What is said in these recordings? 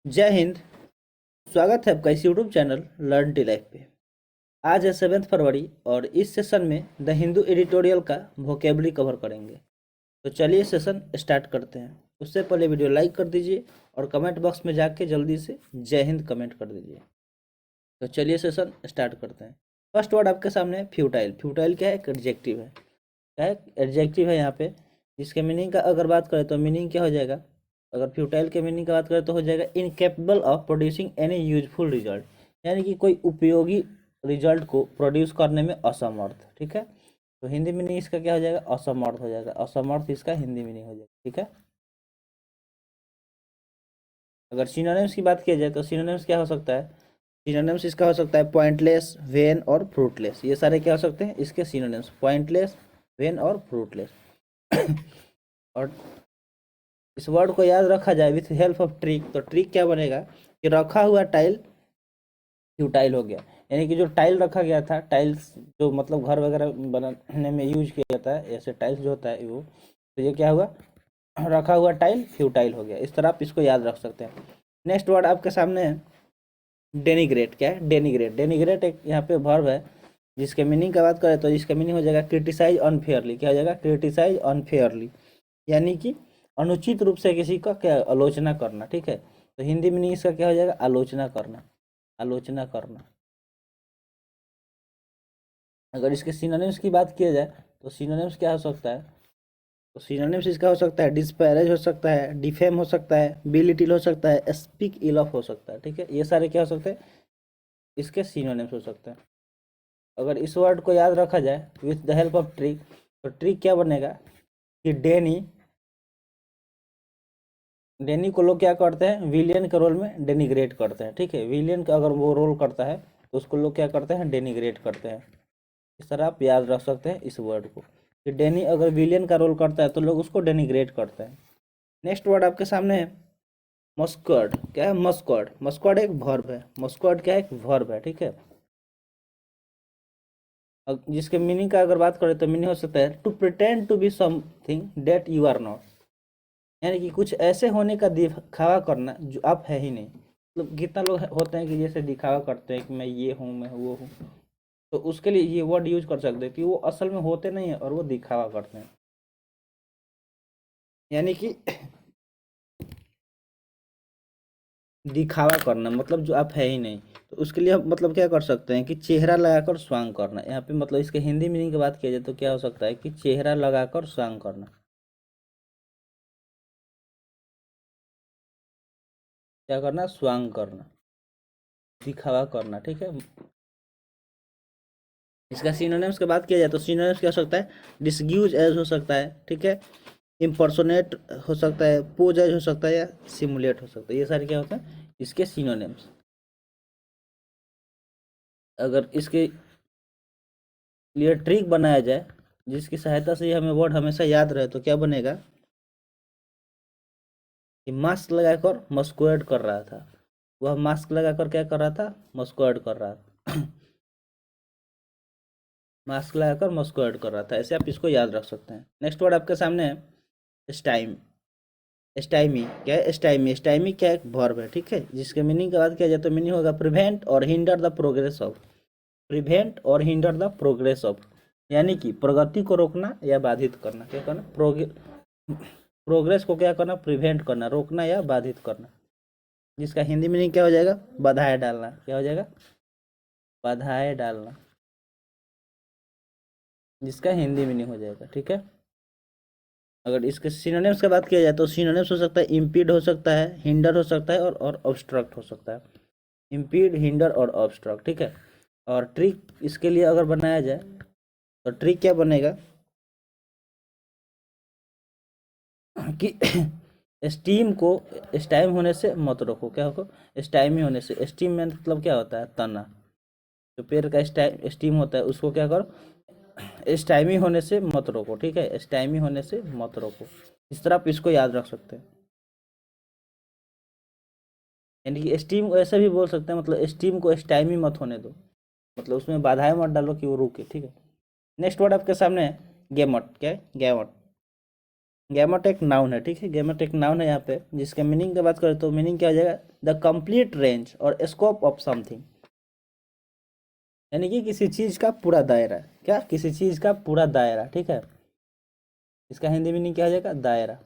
जय हिंद। स्वागत है आपका इस YouTube channel learn tea life पे। आज है 7 फरवरी और इस सेशन में द हिंदू एडिटोरियल का वोकेबलरी कवर करेंगे। तो चलिए सेशन स्टार्ट करते हैं। उससे पहले वीडियो लाइक कर दीजिए और कमेंट बॉक्स में जाके जल्दी से जय हिंद कमेंट कर दीजिए। तो चलिए सेशन स्टार्ट करते हैं। फर्स्ट वर्ड आपके सामने फ्यूटाइल। फ्यूटाइल क्या है? एक एडजेक्टिव है। क्या है? एडजेक्टिव है यहाँ पे। इसके मीनिंग का अगर बात करें तो मीनिंग क्या हो जाएगा? अगर फ्यूटाइल के मीनिंग की बात करें तो हो जाएगा incapable of producing any useful result, यानी कि कोई उपयोगी रिजल्ट को प्रोड्यूस करने में असमर्थ। ठीक है, तो हिंदी मीनिंग इसका क्या हो जाएगा? असमर्थ हो जाएगा। असमर्थ इसका हिंदी मीनिंग हो जाएगा। ठीक है, अगर सिनोनिम्स की बात किया जाए तो सिनोनिम्स क्या हो सकता है? सिनोनिम्स इसका हो सकता है पॉइंटलेस, वेन और फ्रूटलेस। ये सारे क्या हो सकते हैं इसके सिनोनिम्स? पॉइंटलेस, वेन और फ्रूटलेस। और इस वर्ड को याद रखा जाए विथ हेल्प ऑफ ट्रिक, तो ट्रिक क्या बनेगा कि रखा हुआ टाइल फ्यूटाइल हो गया, यानी कि जो टाइल रखा गया था, टाइल्स जो मतलब घर वगैरह बनाने में यूज किया जाता है, ऐसे टाइल्स जो होता है वो, तो ये क्या हुआ? रखा हुआ टाइल फ्यूटाइल हो गया। इस तरह आप इसको याद रख सकते हैं। नेक्स्ट वर्ड आपके सामने है डेनिग्रेट। क्या है? डेनिग्रेट। डेनिग्रेट एक यहाँ पे वर्ब है जिसके मीनिंग का बात करें तो इसका मीनिंग हो जाएगा क्रिटिसाइज अनफेयरली। क्या हो जाएगा? क्रिटिसाइज अनफेयरली, यानी कि अनुचित रूप से किसी का क्या आलोचना करना। ठीक है, तो हिंदी मीनिंग इसका क्या हो जाएगा? आलोचना करना। आलोचना करना। अगर इसके सिनोनिम्स की बात किया जाए तो सिनोनिम्स क्या हो सकता है? तो सिनोनिम्स इसका हो सकता है डिस्पैरेज हो सकता है, डिफेम हो सकता है, बिलिटिल हो सकता है, स्पीक इल ऑफ हो सकता है। ठीक है, ये सारे क्या हो सकते हैं? इसके सिनोनिम्स हो सकते हैं। अगर इस वर्ड को याद रखा जाए with the help of trick, तो ट्रिक क्या बनेगा कि डेनी, डेनी को लोग क्या करते हैं? विलियन के रोल में डेनिग्रेट करते हैं। ठीक है, विलियन का अगर वो रोल करता है तो उसको लोग क्या करते हैं? डेनिग्रेट करते हैं। इस तरह आप याद रख सकते हैं इस वर्ड को कि डेनी अगर विलियन का रोल करता है तो लोग उसको डेनिग्रेट करते हैं। नेक्स्ट वर्ड आपके सामने है मस्कर्ड। क्या है? मस्कर्ड। मस्कर्ड एक वर्ब है। मस्कर्ड क्या है? एक वर्ब है। ठीक है, जिसके मीनिंग का अगर बात करें तो मीनिंग हो सकता है to pretend to be something that you are not, यानी कि कुछ ऐसे होने का दिखावा करना जो आप है ही नहीं। मतलब कितना लोग होते हैं कि जैसे दिखावा करते हैं कि मैं ये हूँ, मैं वो हूँ, तो उसके लिए ये वर्ड यूज कर सकते हैं कि वो असल में होते नहीं है और वो दिखावा करते हैं, यानी कि दिखावा करना मतलब जो आप है ही नहीं। तो उसके लिए हम मतलब क्या कर सकते हैं कि चेहरा लगाकर स्वांग करना। यहाँ पे मतलब इसके हिंदी मीनिंग की बात किया जाए तो क्या हो सकता है कि चेहरा लगाकर स्वांग करना। क्या करना? स्वांग करना, दिखावा करना। ठीक है, इसका सिनोनिम्स की बात किया जाए तो सिनोनिम्स क्या हो सकता है? डिसग्यूज एज हो सकता है। ठीक है, इम्पर्सोनेट हो सकता है, पोज एज हो सकता है, या सिमुलेट हो सकता है। ये सारे क्या होते हैं इसके सिनोनिम्स। अगर इसके लिए ट्रिक बनाया जाए जिसकी सहायता से हमें वर्ड हमेशा याद रहे तो क्या बनेगा कि मास्क लगाकर मस्कुएट कर रहा था। वह मास्क लगाकर क्या कर रहा था? मस्कुएट कर रहा था। मास्क लगाकर मस्कुएट कर रहा था। ऐसे आप इसको याद रख सकते हैं। नेक्स्ट वर्ड आपके सामने है स्टाइम। स्टाइमी। क्या है? स्टाइमी। स्टाइमी क्या एक वर्ब है। ठीक है, जिसके मीनिंग की बात किया जाए तो मीनिंग होगा प्रिवेंट और hinder the progress of. Prevent और हिंडर द प्रोग्रेस ऑफ, यानी कि प्रगति को रोकना या बाधित करना। क्या करना? प्रोग्रेस को क्या करना? प्रिवेंट करना, रोकना या बाधित करना। जिसका हिंदी मीनिंग क्या हो जाएगा? बाधाएं डालना। क्या हो जाएगा? बाधाएं डालना, जिसका हिंदी मीनिंग हो जाएगा। ठीक है, अगर इसके सिनोनिम्स की बात किया जाए तो सिनोनिम्स हो सकता है इम्पीड हो सकता है, हिंडर हो सकता है और ऑब्स्ट्रक्ट हो सकता है। इम्पीड, हिंडर और ऑब्स्ट्रक्ट। ठीक है, और ट्रिक इसके लिए अगर बनाया जाए तो ट्रिक क्या बनेगा कि स्टीम को स्टाइम होने से मत रोको। क्या होगा? स्टाइमी होने से। स्टीम में मतलब क्या होता है? तना। जो पेड़ का स्टीम होता है उसको क्या करो? स्टाइमी होने से मत रोको। ठीक है, स्टाइमी होने से मत रोको। इस तरह आप इसको याद रख सकते हैं। यानी कि स्टीम को ऐसे भी बोल सकते हैं, मतलब स्टीम को स्टाइमी मत होने दो, मतलब उसमें बाधाएं मत डालो कि वो रुके। ठीक है, नेक्स्ट वर्ड आपके सामने है गेमट। क्या है? गेमट। गैमेट एक नाउन है, ठीक है, गैमेट एक नाउन है यहाँ पे, जिसके मीनिंग की बात करें तो मीनिंग क्या हो जाएगा, द कंप्लीट रेंज और स्कोप ऑफ समथिंग, यानी कि किसी चीज़ का पूरा दायरा, क्या, किसी चीज़ का पूरा दायरा, ठीक है। इसका हिंदी मीनिंग क्या हो जाएगा, दायरा।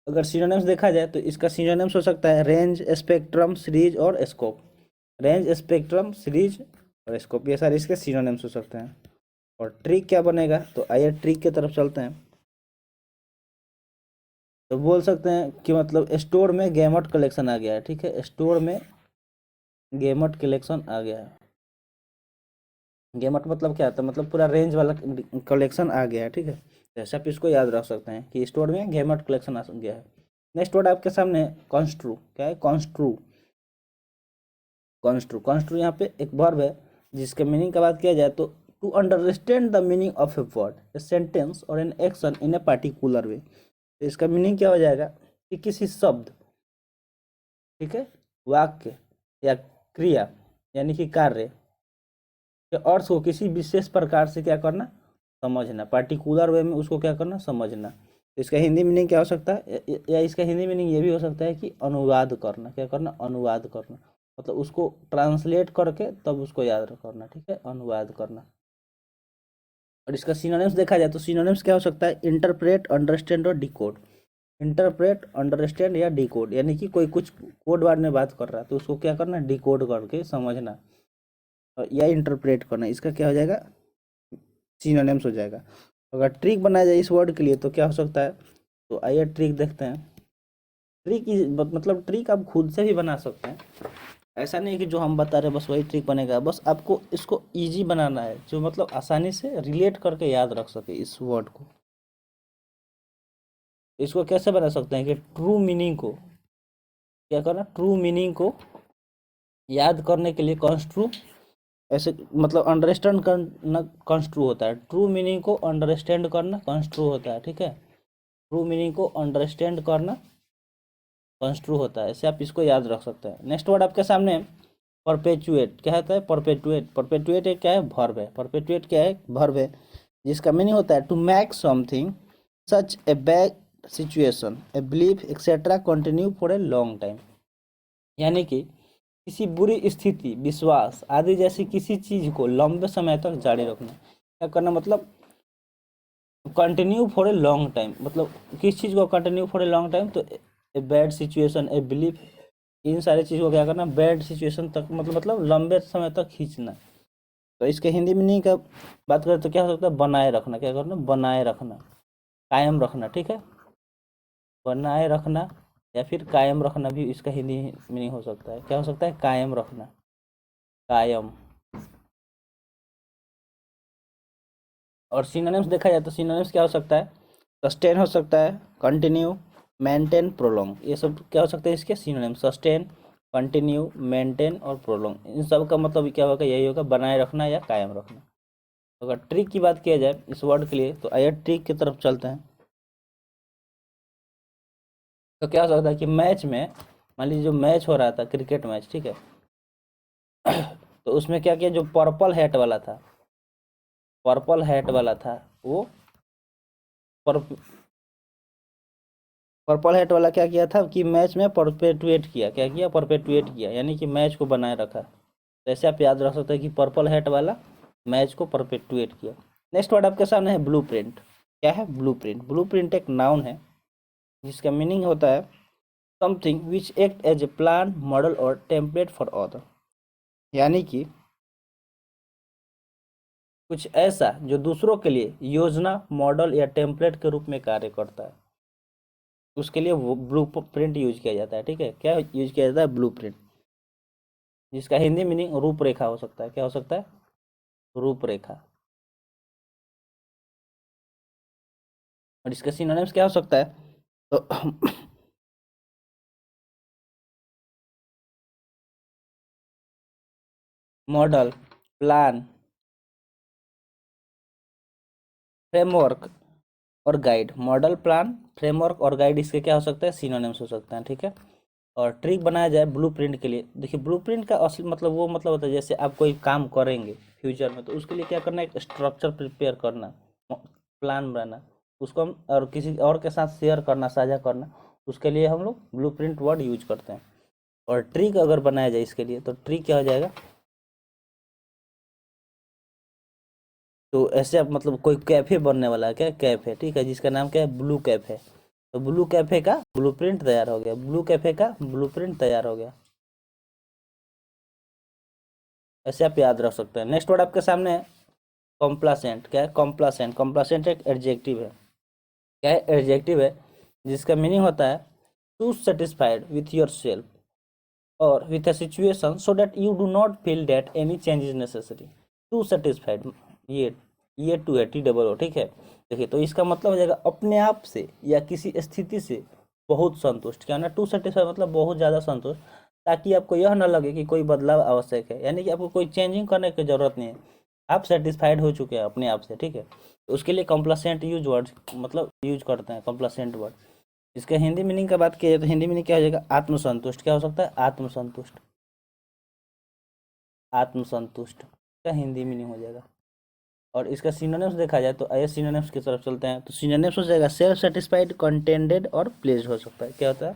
अगर सिनोनिम्स देखा जाए तो इसका सिनोनिम्स हो सकता है रेंज, स्पेक्ट्रम, सीरीज और स्कोप। रेंज, स्पेक्ट्रम, सीरीज और स्कोप, ये सारे इसके सिनोनिम्स हो सकते हैं। और ट्रिक क्या बनेगा, तो आइए ट्रिक की तरफ चलते हैं। तो बोल सकते हैं कि मतलब स्टोर में गेमट कलेक्शन आ गया है, ठीक है, स्टोर में गेमट कलेक्शन आ गया है। गेमट मतलब क्या आता है, मतलब पूरा रेंज वाला कलेक्शन आ गया है, ठीक है। जैसे आप इसको याद रख सकते हैं कि स्टोर में गेमट कलेक्शन आ गया है। नेक्स्ट वर्ड आपके सामने कॉन्स्ट्रू, क्या है, कॉन्स्ट्रू। कॉन्स्ट्रू, कॉन्स्ट्रू यहाँ पे एक वर्ब है, जिसके मीनिंग का बात किया जाए तो to understand the meaning of a word, a sentence और an action in a particular way. तो इसका मीनिंग क्या हो जाएगा कि किसी शब्द, ठीक है, वाक्य या क्रिया यानी कि कार्य के अर्थ को किसी विशेष प्रकार से क्या करना, समझना, पार्टिकुलर वे में उसको क्या करना, समझना। तो इसका हिंदी मीनिंग क्या हो सकता है, या इसका हिंदी मीनिंग ये भी हो सकता है कि अनुवाद करना, क्या करना, अनुवाद करना, मतलब उसको ट्रांसलेट करके तब उसको याद करना, ठीक है, अनुवाद करना। और इसका सिनोनिम्स देखा जाए तो सिनोनिम्स क्या हो सकता है, इंटरप्रेट, अंडरस्टैंड और डिकोड। इंटरप्रेट, अंडरस्टैंड या डिकोड, यानी कि कोई कुछ कोड वर्ड में बात कर रहा है तो उसको क्या करना, डिकोड करके समझना या इंटरप्रेट करना, इसका क्या हो जाएगा, सिनोनिम्स हो जाएगा। अगर ट्रिक बनाया जाए इस वर्ड के लिए तो क्या हो सकता है, तो आइए ट्रिक देखते हैं। ट्रिक मतलब ट्रिक आप खुद से भी बना सकते हैं, ऐसा नहीं है कि जो हम बता रहे हैं बस वही ट्रिक बनेगा, बस आपको इसको इजी बनाना है, जो मतलब आसानी से रिलेट करके याद रख सके इस वर्ड को। इसको कैसे बना सकते हैं कि ट्रू मीनिंग को क्या करना, ट्रू मीनिंग को याद करने के लिए कॉन्स्ट्रू, ऐसे मतलब अंडरस्टैंड करना कॉन्स्ट्रू होता है, ट्रू मीनिंग को अंडरस्टैंड करना कॉन्स्ट्रू होता है, ठीक है, ट्रू मीनिंग को अंडरस्टैंड करना कॉन्स्ट्रू होता है, ऐसे आप इसको याद रख सकते हैं। नेक्स्ट वर्ड आपके सामने परपेचुएट, क्या होता है, परपेचुएट। परपेचुएट एक क्या है, वर्ब है, परपेचुएट क्या है, वर्ब है, जिसका मीनिंग होता है to make something such a bad situation, a belief etcetera continue for a long time, यानी कि किसी बुरी स्थिति, विश्वास आदि जैसी किसी चीज को लंबे समय तक जारी रखना, क्या करना, मतलब continue for a long time, मतलब किस चीज़ को continue for a long time, तो a bad situation, a belief, इन सारी चीज़ को क्या करना, बैड सिचुएशन तक मतलब लंबे समय तक खींचना। तो इसके हिंदी मीनिंग का बात करें तो क्या हो सकता है, बनाए रखना, क्या करना, बनाए रखना, कायम रखना, ठीक है, बनाए रखना या फिर कायम रखना भी इसका हिंदी मीनिंग हो सकता है, क्या हो सकता है, कायम रखना, कायम। और सिनोनिम्स देखा जाए तो सिनोनिम्स क्या हो सकता है, सस्टेन हो सकता है, कंटिन्यू, मेंटेन, प्रोलॉन्ग, ये सब क्या हो सकता है इसके सिनोनिम, सस्टेन, कंटिन्यू, मेंटेन और प्रोलॉन्ग, इन सब का मतलब क्या होगा, यही होगा, बनाए रखना या कायम रखना। अगर ट्रिक की बात किया जाए इस वर्ड के लिए तो आइए ट्रिक की तरफ चलते हैं। तो क्या हो सकता है कि मैच में, मान लीजिए जो मैच हो रहा था, क्रिकेट मैच, ठीक है, तो उसमें क्या किया, जो पर्पल हैट वाला था, पर्पल हैट वाला था वो पर, पर्पल हैट वाला क्या किया था कि मैच में परपेटुएट किया, क्या किया, परपेटुएट किया, यानी कि मैच को बनाए रखा। तो ऐसे आप याद रख सकते हैं कि पर्पल हैट वाला मैच को परपेटुएट किया। नेक्स्ट वर्ड आपके सामने है ब्लूप्रिंट, क्या है, ब्लूप्रिंट। ब्लूप्रिंट एक नाउन है, जिसका मीनिंग होता है something which act as a plan, model और टेम्पलेट फॉर अदर, यानी कि कुछ ऐसा जो दूसरों के लिए योजना, मॉडल या टेम्पलेट के रूप में कार्य करता है, उसके लिए वो ब्लू प्रिंट यूज किया जाता है, ठीक है, क्या यूज किया जाता है, ब्लू प्रिंट, जिसका हिंदी मीनिंग रूपरेखा हो सकता है, क्या हो सकता है, रूपरेखा। और इसका सिनोनिम्स क्या हो सकता है, तो मॉडल, प्लान, फ्रेमवर्क और गाइड। मॉडल, प्लान, फ्रेमवर्क और गाइड इसके क्या हो सकता है, सिनोनिम्स हो सकते हैं, ठीक है। और ट्रिक बनाया जाए ब्लूप्रिंट के लिए, देखिए ब्लूप्रिंट का असली मतलब वो मतलब होता है जैसे आप कोई काम करेंगे फ्यूचर में, तो उसके लिए क्या करना है, एक स्ट्रक्चर प्रिपेयर करना, प्लान बनाना, उसको हम और किसी और के साथ शेयर करना, साझा करना, उसके लिए हम लोग ब्लूप्रिंट वर्ड यूज करते हैं। और ट्रिक अगर बनाया जाए इसके लिए तो ट्रिक क्या हो जाएगा, तो ऐसे आप मतलब कोई कैफे बनने वाला है, क्या कैफे, ठीक है, जिसका नाम क्या है, ब्लू कैफे। तो ब्लू कैफे का ब्लूप्रिंट तैयार हो गया, ब्लू कैफे का ब्लूप्रिंट तैयार हो गया। ऐसे आप याद रख सकते हैं। नेक्स्ट वर्ड आपके सामने है कॉम्प्लासेंट। क्या है, कॉम्प्लासेंट। कॉम्प्लासेंट एक एडजेक्टिव है। क्या है, एडजेक्टिव है, जिसका मीनिंग होता है to satisfied with yourself और with a situation so that you do not feel that any change is necessary. To satisfied, ये टू है, TOO, ठीक है। देखिए, तो इसका मतलब हो जाएगा अपने आप से या किसी स्थिति से बहुत संतुष्ट। क्या ना, टू सेटिस्फाइड मतलब बहुत ज़्यादा संतुष्ट, ताकि आपको यह न लगे कि कोई बदलाव आवश्यक है, यानी कि आपको कोई चेंजिंग करने की जरूरत नहीं है, आप सेटिस्फाइड हो चुके हैं अपने आप से, ठीक है। तो उसके लिए कॉम्प्लासेंट यूज वर्ड मतलब यूज करते हैं, कॉम्प्लासेंट वर्ड। इसके हिंदी मीनिंग का बात किया जाए तो हिंदी मीनिंग क्या हो जाएगा, आत्मसंतुष्ट। क्या हो सकता है, आत्मसंतुष्ट। आत्मसंतुष्ट का हिंदी मीनिंग हो जाएगा। और इसका सिनोनिम्स देखा जाए तो आइए सिनोनिम्स की तरफ चलते हैं। तो सिनोनिम्स हो जाएगा सेल्फ सेटिस्फाइड, कंटेंटेड और प्लीज्ड हो सकता है। क्या होता है,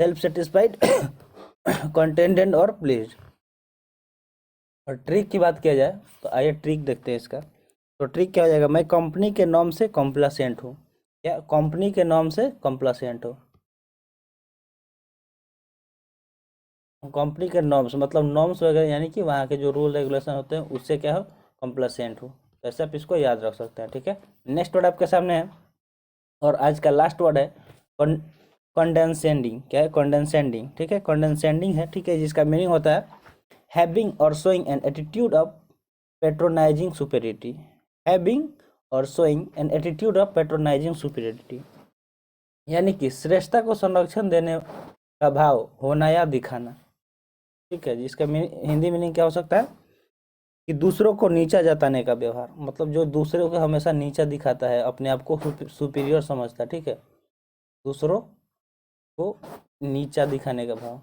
सेल्फ सेटिस्फाइड, कंटेंटेड और प्लीज्ड। और ट्रिक की बात किया जाए तो आइए ट्रिक देखते हैं इसका। तो ट्रिक क्या हो जाएगा, मैं कंपनी के नाम से कॉम्प्लासेंट हूँ। क्या, कंपनी के नाम से कॉम्प्लासेंट हो। कंपनी के नॉर्म्स मतलब नॉर्म्स वगैरह, यानी कि वहाँ के जो रूल रेगुलेशन होते हैं उससे क्या हो, कॉम्प्लासेंट हो। तो ऐसे आप इसको याद रख सकते हैं, ठीक है। नेक्स्ट वर्ड आपके सामने है और आज का लास्ट वर्ड है कंडेंसेंडिंग। क्या है, कंडेंसेंडिंग, ठीक है, कंडेंसेंडिंग है, ठीक है, जिसका मीनिंग होता है having or showing an attitude of patronising superiority. Having or showing an attitude of patronising superiority, यानी कि श्रेष्ठता को संरक्षण देने का भाव होना या दिखाना, ठीक है। जिसका हिंदी मीनिंग क्या हो सकता है कि दूसरों को नीचा जताने का व्यवहार, मतलब जो दूसरों को हमेशा नीचा दिखाता है, अपने आप को सुपीरियर समझता है, ठीक है, दूसरों को नीचा दिखाने का भाव।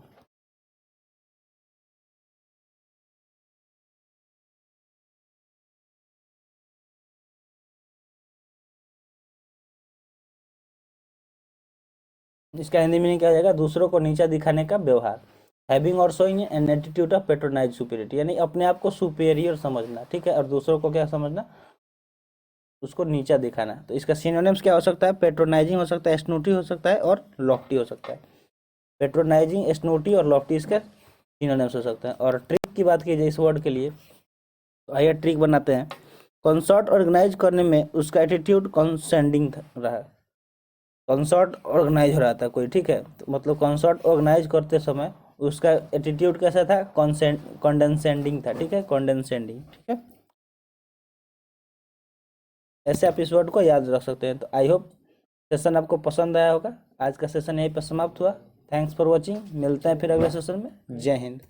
इसका हिंदी मीनिंग क्या हो जाएगा, दूसरों को नीचा दिखाने का व्यवहार। Having or showing an attitude of patronise superiority, यानी अपने आप को सुपीरियर समझना, ठीक है, और दूसरों को क्या समझना, उसको नीचा दिखाना। तो इसका सिनोनिम्स क्या हो सकता है, पेट्रोनाइजिंग हो सकता है, स्नूटी हो सकता है और लॉफ्टी हो सकता है। पेट्रोनाइजिंग, स्नूटी और लॉफ्टी इसके सिनोनिम्स हो सकते हैं। और ट्रिक की बात की जाए इस वर्ड के लिए तो आइए ट्रिक बनाते हैं। कॉन्सर्ट ऑर्गेनाइज करने में उसका एटीट्यूड कॉन्सेंडिंग रहा। कॉन्सर्ट ऑर्गेनाइज हो रहा था कोई, ठीक है, तो मतलब कॉन्सर्ट ऑर्गेनाइज करते समय उसका एटीट्यूड कैसा था, कॉन्डेंसेंडिंग था, ठीक है, कॉन्डेंसेंडिंग, ठीक है। ऐसे आप इस वर्ड को याद रख सकते हैं। तो आई होप सेशन आपको पसंद आया होगा। आज का सेशन यहीं पर समाप्त हुआ। थैंक्स फॉर वॉचिंग, मिलते हैं फिर अगले सेशन में। जय हिंद।